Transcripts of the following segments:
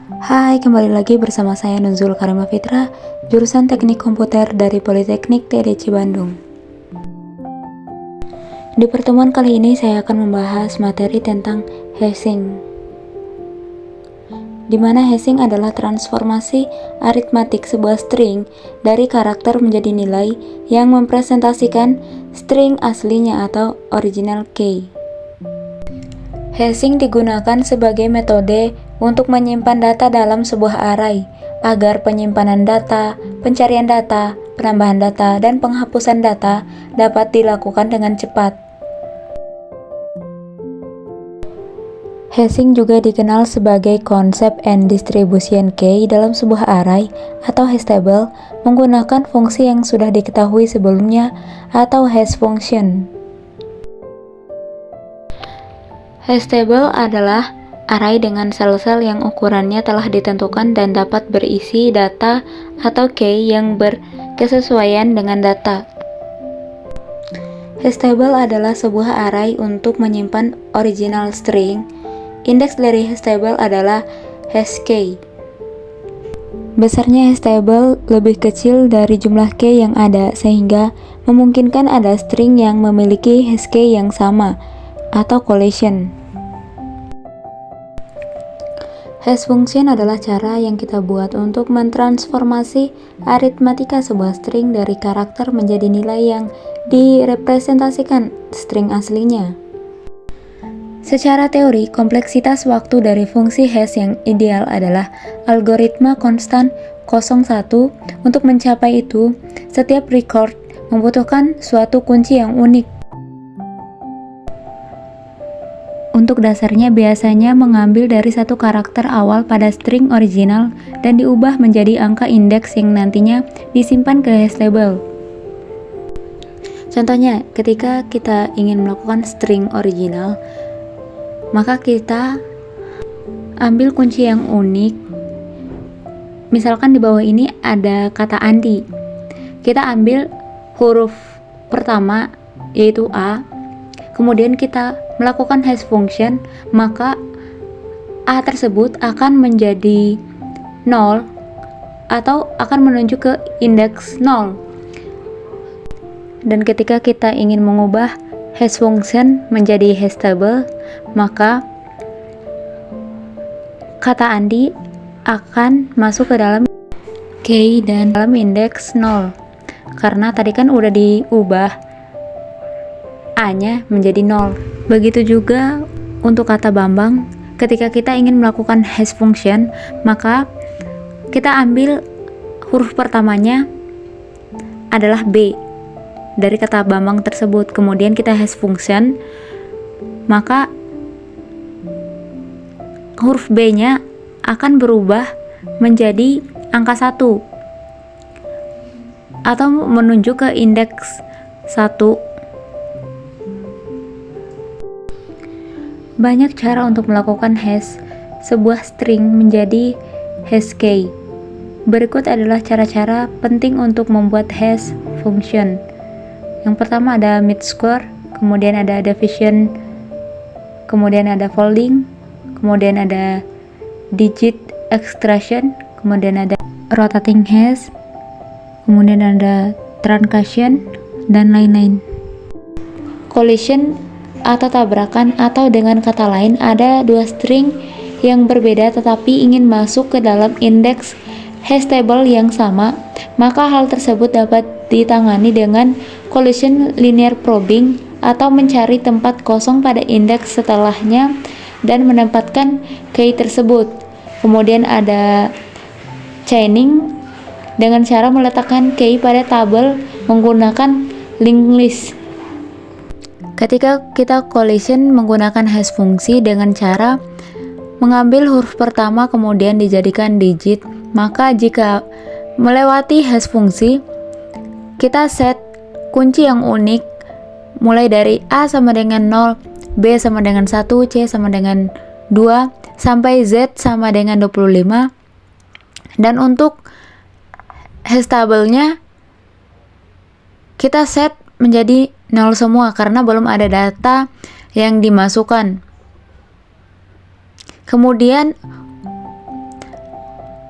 Hai, kembali lagi bersama saya Nuzul Karima Fitra, jurusan Teknik Komputer dari Politeknik TDC Bandung. Di pertemuan kali ini saya akan membahas materi tentang hashing, di mana hashing adalah transformasi aritmatik sebuah string dari karakter menjadi nilai yang mempresentasikan string aslinya atau original key. Hashing digunakan sebagai metode untuk menyimpan data dalam sebuah array, agar penyimpanan data, pencarian data, penambahan data, dan penghapusan data dapat dilakukan dengan cepat. Hashing juga dikenal sebagai konsep and distribution key dalam sebuah array atau hash table menggunakan fungsi yang sudah diketahui sebelumnya atau hash function. Hash table adalah array dengan sel-sel yang ukurannya telah ditentukan dan dapat berisi data atau key yang berkesesuaian dengan data. Hash table adalah sebuah array untuk menyimpan original string. Indeks dari hash table adalah hash key. Besarnya hash table lebih kecil dari jumlah key yang ada, sehingga memungkinkan ada string yang memiliki hash key yang sama atau collision. Hash function adalah cara yang kita buat untuk mentransformasi aritmatika sebuah string dari karakter menjadi nilai yang direpresentasikan string aslinya. Secara teori, kompleksitas waktu dari fungsi hash yang ideal adalah algoritma konstan 01. Untuk mencapai itu, setiap record membutuhkan suatu kunci yang unik. Untuk dasarnya biasanya mengambil dari satu karakter awal pada string original dan diubah menjadi angka indeks yang nantinya disimpan ke hash table. Contohnya, ketika kita ingin melakukan string original, maka kita ambil kunci yang unik. Misalkan di bawah ini ada kata Andi. Kita ambil huruf pertama yaitu A. Kemudian kita melakukan hash function, maka A tersebut akan menjadi 0 atau akan menunjuk ke indeks 0. Dan ketika kita ingin mengubah hash function menjadi hash table, maka kata Andi akan masuk ke dalam key dan dalam indeks 0. Karena tadi kan udah diubah A-nya menjadi 0. Begitu juga untuk kata Bambang, ketika kita ingin melakukan hash function, maka kita ambil huruf pertamanya adalah B dari kata Bambang tersebut, kemudian kita hash function, maka huruf B-nya akan berubah menjadi angka 1 atau menunjuk ke indeks 1. Banyak cara untuk melakukan hash sebuah string menjadi hash key. Berikut adalah cara-cara penting untuk membuat hash function. Yang pertama ada mid square, kemudian ada division, kemudian ada folding, kemudian ada digit extraction, kemudian ada rotating hash, kemudian ada truncation, dan lain-lain. Collision atau tabrakan, atau dengan kata lain ada dua string yang berbeda tetapi ingin masuk ke dalam indeks hash table yang sama, maka hal tersebut dapat ditangani dengan collision linear probing atau mencari tempat kosong pada indeks setelahnya dan menempatkan key tersebut. Kemudian ada chaining dengan cara meletakkan key pada tabel menggunakan linked list. Ketika kita collision menggunakan hash fungsi dengan cara mengambil huruf pertama kemudian dijadikan digit, maka jika melewati hash fungsi, kita set kunci yang unik mulai dari A sama dengan 0, B sama dengan 1, C sama dengan 2, sampai Z sama dengan 25. Dan untuk hash table-nya kita set menjadi 0 semua karena belum ada data yang dimasukkan. Kemudian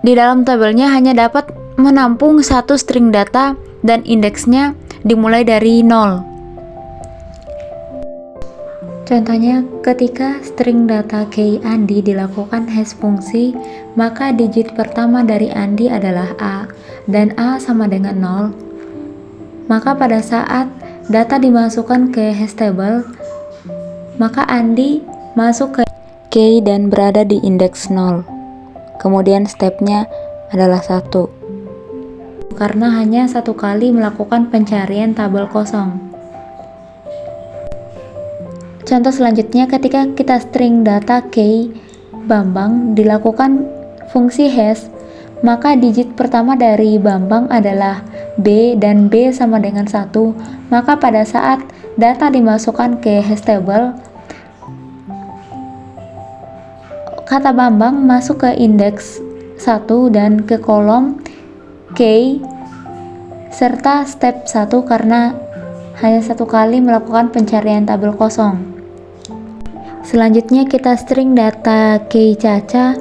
di dalam tabelnya hanya dapat menampung satu string data dan indeksnya dimulai dari 0. Contohnya, ketika string data key Andi dilakukan hash fungsi, maka digit pertama dari Andi adalah A, dan A sama dengan 0. Maka pada saat data dimasukkan ke hash table, maka Andi masuk ke key dan berada di indeks 0. Kemudian stepnya adalah 1, karena hanya satu kali melakukan pencarian tabel kosong. Contoh selanjutnya, ketika kita string data key Bambang dilakukan fungsi hash, maka digit pertama dari Bambang adalah B dan B sama dengan 1. Maka pada saat data dimasukkan ke hash table, kata Bambang masuk ke indeks 1 dan ke kolom key serta step 1 karena hanya satu kali melakukan pencarian tabel kosong. Selanjutnya kita string data key Caca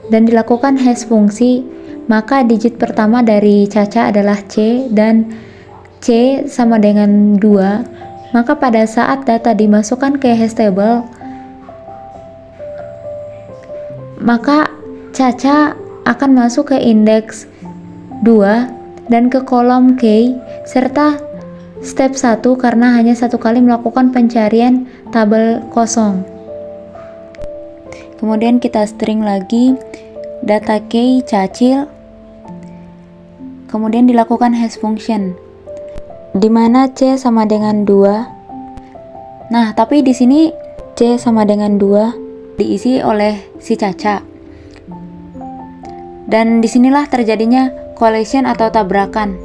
dan dilakukan hash fungsi, maka digit pertama dari Caca adalah C dan C sama dengan 2. Maka pada saat data dimasukkan ke hash table, maka Caca akan masuk ke indeks 2 dan ke kolom key serta step 1 karena hanya satu kali melakukan pencarian tabel kosong. Kemudian kita string lagi data key Cacil, kemudian dilakukan hash function di mana C sama dengan 2. Nah, tapi di sini C sama dengan 2 diisi oleh si Caca. Dan disinilah terjadinya collision atau tabrakan.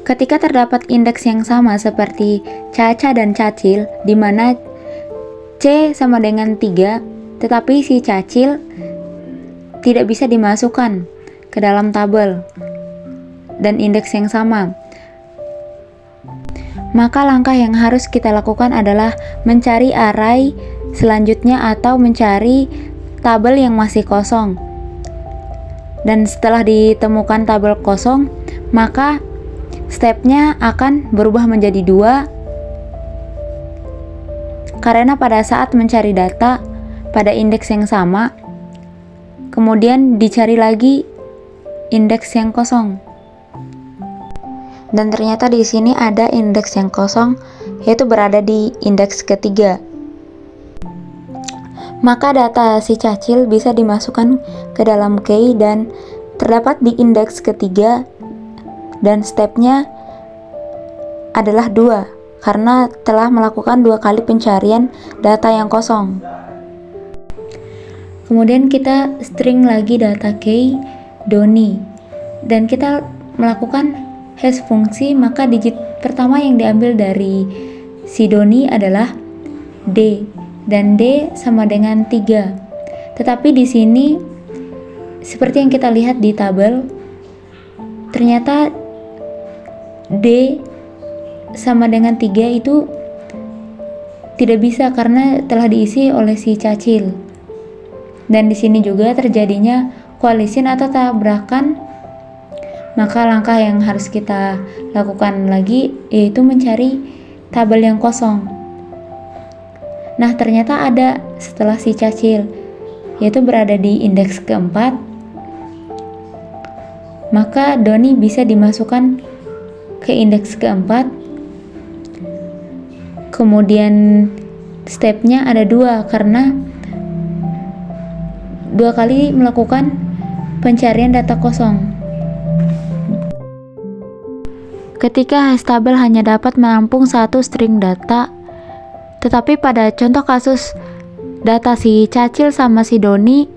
Ketika terdapat indeks yang sama seperti Caca dan Cacil, di mana C sama dengan 3, tetapi si Cacil tidak bisa dimasukkan ke dalam tabel dan indeks yang sama, maka langkah yang harus kita lakukan adalah mencari array selanjutnya atau mencari tabel yang masih kosong. Dan setelah ditemukan tabel kosong, maka stepnya akan berubah menjadi 2 karena pada saat mencari data pada indeks yang sama, kemudian dicari lagi indeks yang kosong. Dan ternyata di sini ada indeks yang kosong, yaitu berada di indeks ketiga. Maka data si Cacil bisa dimasukkan ke dalam key dan terdapat di indeks ketiga, dan stepnya adalah 2 karena telah melakukan 2 kali pencarian data yang kosong. Kemudian kita string lagi data key Doni dan kita melakukan hash fungsi, maka digit pertama yang diambil dari si Doni adalah D dan D sama dengan 3. Tetapi di sini seperti yang kita lihat di tabel, ternyata D sama dengan 3 itu tidak bisa karena telah diisi oleh si Cacil. Dan di sini juga terjadinya collision atau tabrakan. Maka langkah yang harus kita lakukan lagi yaitu mencari tabel yang kosong. Nah, ternyata ada setelah si Cacil, yaitu berada di indeks keempat. Maka Doni bisa dimasukkan ke indeks keempat. Kemudian stepnya ada 2 karena 2 kali melakukan pencarian data kosong. Ketika hash table hanya dapat menampung satu string data, tetapi pada contoh kasus data si Cacil sama si Doni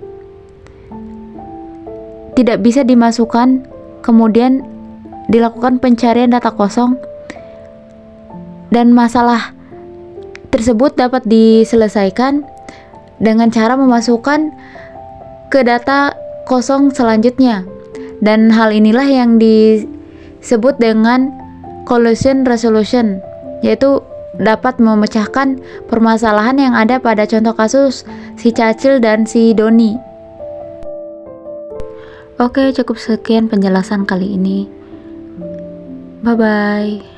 tidak bisa dimasukkan, kemudian dilakukan pencarian data kosong, dan masalah tersebut dapat diselesaikan dengan cara memasukkan ke data kosong selanjutnya. Dan hal inilah yang disebut dengan collision resolution, yaitu dapat memecahkan permasalahan yang ada pada contoh kasus si Cacil dan si Doni. Oke, cukup sekian penjelasan kali ini. Bye bye.